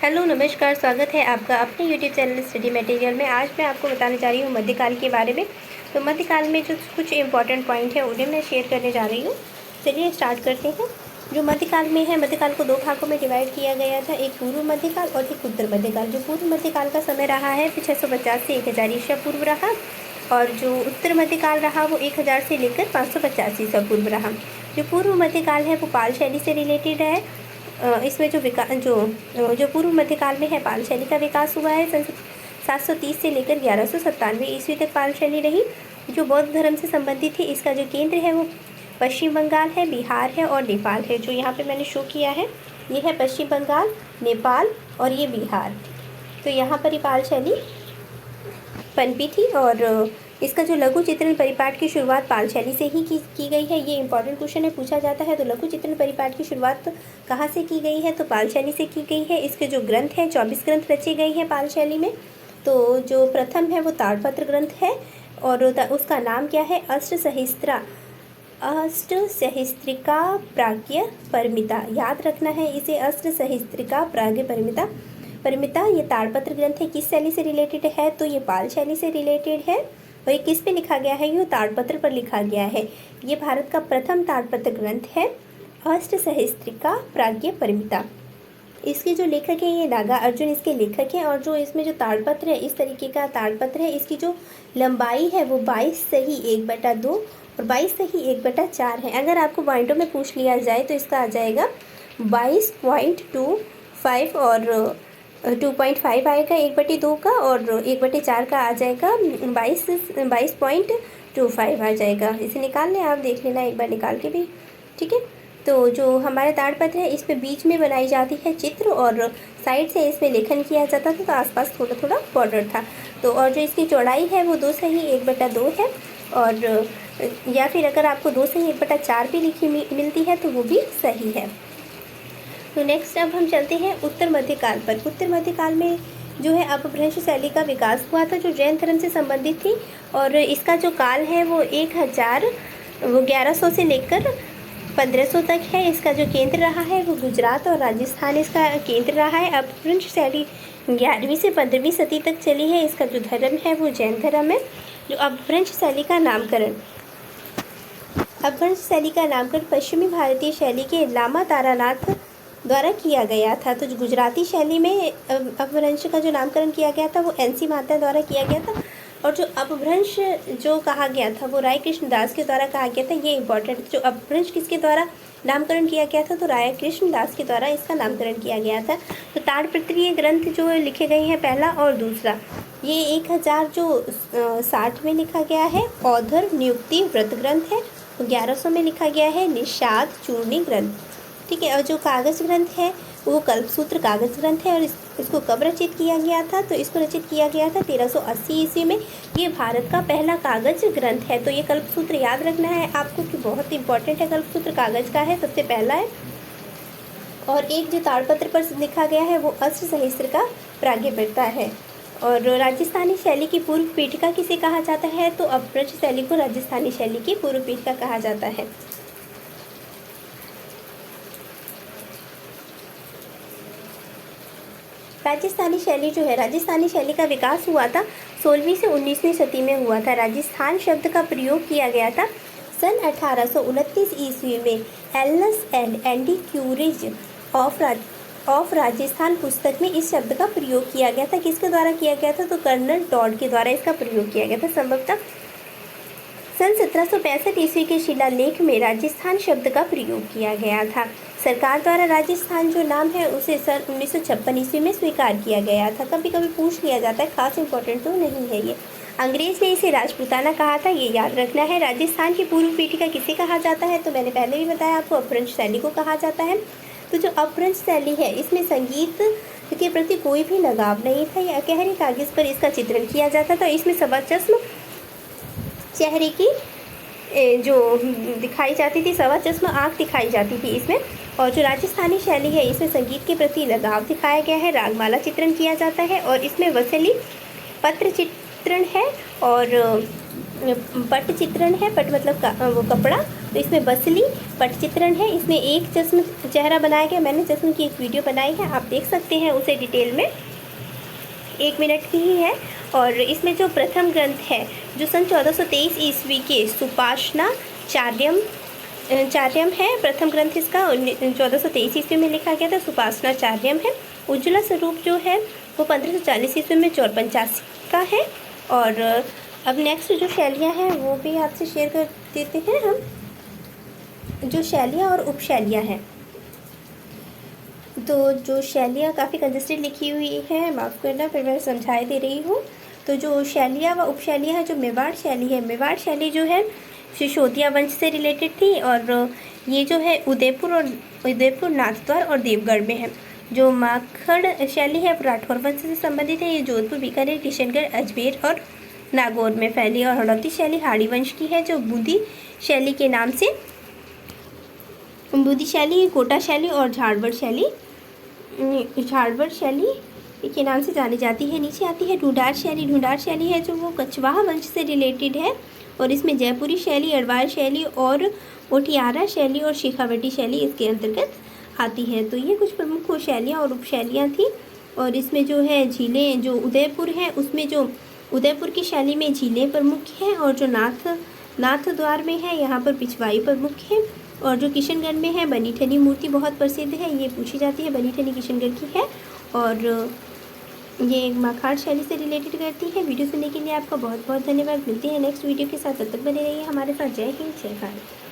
Hello नमस्कार, स्वागत है आपका अपने यूट्यूब चैनल स्टडी मटेरियल में। आज मैं आपको बताने जा रही हूँ मध्यकाल के बारे में। तो मध्यकाल में जो कुछ इंपॉर्टेंट पॉइंट है उन्हें मैं शेयर करने जा रही हूँ। चलिए स्टार्ट करते हैं। जो मध्यकाल में है, मध्यकाल को दो भागों में डिवाइड किया गया था, एक पूर्व मध्यकाल और एक उत्तर मध्यकाल। जो पूर्व मध्यकाल का समय रहा है 650 से 1000 ईसा पूर्व रहा, और जो उत्तर मध्यकाल रहा वो 1000 से लेकर 550 ईसा पूर्व रहा। जो पूर्व मध्यकाल है वो पाल शैली से रिलेटेड है। इसमें जो पूर्व मध्यकाल में है पाल शैली का विकास हुआ है। सन 730 से लेकर 1197 ईस्वी तक पाल शैली रही, जो बौद्ध धर्म से संबंधित है। इसका जो केंद्र है वो पश्चिम बंगाल है, बिहार है और नेपाल है। जो यहाँ पे मैंने शो किया है ये है पश्चिम बंगाल, नेपाल और ये बिहार। तो यहाँ पर ही पाल शैली पनपी थी। और इसका जो लघु चित्रण परिपाठ की शुरुआत पाल शैली से ही की गई है। ये इंपॉर्टेंट क्वेश्चन है, पूछा जाता है। तो लघु चित्रण परिपाठ की शुरुआत कहाँ से की गई है? तो पाल शैली से की गई है। इसके जो ग्रंथ हैं 24 ग्रंथ रचे गए हैं पाल शैली में। तो जो प्रथम है वो ताड़पत्र ग्रंथ है और उसका नाम क्या है? अष्टसहस्त्रिका प्राज्ञ परिमिता। याद रखना है इसे, अष्टसहस्त्रिका प्राज्ञ परिमिता। ये ताड़पत्र ग्रंथ है। किस शैली से रिलेटेड है? तो ये पाल शैली से रिलेटेड है। और ये किस पे लिखा गया है? ये ताड़पत्र पर लिखा गया है। ये भारत का प्रथम ताड़पत्र ग्रंथ है, अष्टसहस्त्रिका प्राज्ञ परिमिता। इसके जो लेखक हैं ये नागार्जुन इसके लेखक हैं। और जो इसमें जो ताड़पत्र है, इस तरीके का ताड़पत्र है। इसकी जो लंबाई है वो 22 सही 1/2 और 22 सही 1/4 है। अगर आपको पॉइंटों में पूछ लिया जाए तो इसका आ जाएगा 22.25 और 2.5 आएगा 1/2 का, और 1/4 का आ जाएगा 22.25 आ जाएगा। इसे निकाल लें, आप देख लेना एक बार निकाल के भी, ठीक है। तो जो हमारे ताड़पत्र है इसमें बीच में बनाई जाती है चित्र और साइड से इसमें लेखन किया जाता था। तो आसपास थोड़ा थोड़ा बॉर्डर था। तो और जो इसकी चौड़ाई है वो 2 सही 1/2 है। और या फिर अगर आपको 2 सही 1/4 भी लिखी मिलती है तो वो भी सही है। तो नेक्स्ट अब हम चलते हैं उत्तर मध्यकाल पर। उत्तर मध्यकाल में जो है अपभ्रंश शैली का विकास हुआ था, जो जैन धर्म से संबंधित थी। और इसका जो काल है वो 1100 से लेकर 1500 तक है। इसका जो केंद्र रहा है वो गुजरात और राजस्थान इसका केंद्र रहा है। अपभ्रंश शैली 11वीं से 15वीं सदी तक चली है। इसका जो धर्म है वो जैन धर्म है। जो अपभ्रंश शैली का नामकरण पश्चिमी भारतीय शैली के लामा तारानाथ द्वारा किया गया था। तो जो गुजराती शैली में अपभ्रंश का जो नामकरण किया गया था वो NC महात्या द्वारा किया गया था। और जो अपभ्रंश जो कहा गया था वो राय कृष्ण दास के द्वारा कहा गया था। ये इंपॉर्टेंट, जो अपभ्रंश किसके द्वारा नामकरण किया गया था? तो राय कृष्ण दास के द्वारा इसका नामकरण किया गया था। तो ताड़पत्रीय ग्रंथ जो लिखे गए हैं पहला और दूसरा, ये 1060 में लिखा गया है। औधर नियुक्ति व्रत ग्रंथ है। 1100 में लिखा गया है निषाद चूर्णी ग्रंथ, ठीक है। और जो कागज़ ग्रंथ है वो कल्पसूत्र कागज़ ग्रंथ है। और इसको कब रचित किया गया था? तो इसको रचित किया गया था 1380 ईस्वी में। ये भारत का पहला कागज़ ग्रंथ है। तो ये कल्पसूत्र याद रखना है आपको कि बहुत इंपॉर्टेंट है। कल्पसूत्र कागज़ का है, सबसे पहला है। और एक जो ताड़पत्र पर लिखा गया है वो अष्टसहस्त्रिका प्राज्ञ परिमिता है। और राजस्थानी शैली की पूर्व पीठिका किसे कहा जाता है? तो अपभ्रंश शैली को राजस्थानी शैली की पूर्व पीठिका कहा जाता है। राजस्थानी शैली जो है, राजस्थानी शैली का विकास हुआ था 16वीं से 19वीं सदी में हुआ था। राजस्थान शब्द का प्रयोग किया गया था सन 1829 ईस्वी में Alnus and Andy क्यूरिज of Rajasthan पुस्तक में इस शब्द का प्रयोग किया गया था। किसके द्वारा किया गया था? तो कर्नल टॉड के द्वारा इसका प्रयोग किया गया था। संभवतः सन 1765 ईस्वी के शिलालेख में राजस्थान शब्द का प्रयोग किया गया था। सरकार द्वारा राजस्थान जो नाम है उसे सन 1956 ईस्वी में स्वीकार किया गया था। कभी कभी पूछ लिया जाता है, खास इंपॉर्टेंट तो नहीं है ये। अंग्रेज ने इसे राजपूताना कहा था, ये याद रखना है। राजस्थान की पूर्व पीठिका किसे कहा जाता है? तो मैंने पहले भी बताया आपको, अपभ्रंश शैली को कहा जाता है। तो जो अपभ्रंश शैली है इसमें संगीत के प्रति कोई भी लगाव नहीं था। या अकहरी कागज पर इसका चित्रण किया जाता था। इसमें सवा चश्म चेहरे की जो दिखाई जाती थी, सवा चश्मा आँख दिखाई जाती थी इसमें। और जो राजस्थानी शैली है इसमें संगीत के प्रति लगाव दिखाया गया है। रागमाला चित्रण किया जाता है और इसमें वसली पत्र चित्रण है और पट चित्रण है। पट मतलब वो कपड़ा, तो इसमें बसली पटचित्रण है, इसमें एक चश्म चेहरा बनाया गया। मैंने चश्म की एक वीडियो बनाई है, आप देख सकते हैं उसे डिटेल में, 1 मिनट की ही है। और इसमें जो प्रथम ग्रंथ है जो सन 1423 ईस्वी के सुपाशना चार्यम है, प्रथम ग्रंथ इसका 1423 ईस्वी में लिखा गया था, सुपासना चार्यम है। उज्ज्वला स्वरूप जो है वो 1540 ईस्वी में 485 का है। और अब नेक्स्ट जो शैलियाँ हैं वो भी आपसे शेयर कर देते हैं हम, जो शैलियाँ और उपशैलियाँ हैं। तो जो शैलियाँ काफ़ी कंजस्टेड लिखी हुई है, माफ़ करना, फिर मैं समझाई दे रही हूँ। तो जो शैलियाँ व उपशैलियाँ है, जो मेवाड़ शैली है, मेवाड़ शैली जो है सिसोदिया वंश से रिलेटेड थी, और ये जो है उदयपुर, नाथद्वार और देवगढ़ में है। जो माखड़ शैली है राठौर वंश से संबंधित है, ये जोधपुर, बीकानेर, किशनगढ़, अजमेर और नागौर में फैली। और हड़ौती शैली हाड़ी वंश की है, जो बूंदी शैली के नाम से, बूंदी शैली, कोटा शैली और झाड़वड़ शैली के नाम से जानी जाती है। नीचे आती है ढूंढार शैली है जो वो कछवाहा वंश से रिलेटेड है, और इसमें जयपुरी शैली, अरवाल शैली और ओटियारा शैली और शेखावटी शैली इसके अंतर्गत आती है। तो ये कुछ प्रमुख शैलियाँ और उपशैलियाँ थी। और इसमें जो है झीलें, जो उदयपुर है उसमें जो उदयपुर की शैली में झीलें प्रमुख हैं, और जो नाथद्वार में है यहाँ पर पिछवाई प्रमुख है। और जो किशनगढ़ में है बनी ठनी मूर्ति बहुत प्रसिद्ध है, ये पूछी जाती है, बनी ठनी किशनगढ़ की है, और ये माखाड़ शैली से रिलेटेड करती है। वीडियो सुनने के लिए आपका बहुत बहुत धन्यवाद। मिलते हैं नेक्स्ट वीडियो के साथ, तब तक बने रहिए हमारे साथ। जय हिंद, जय भारत।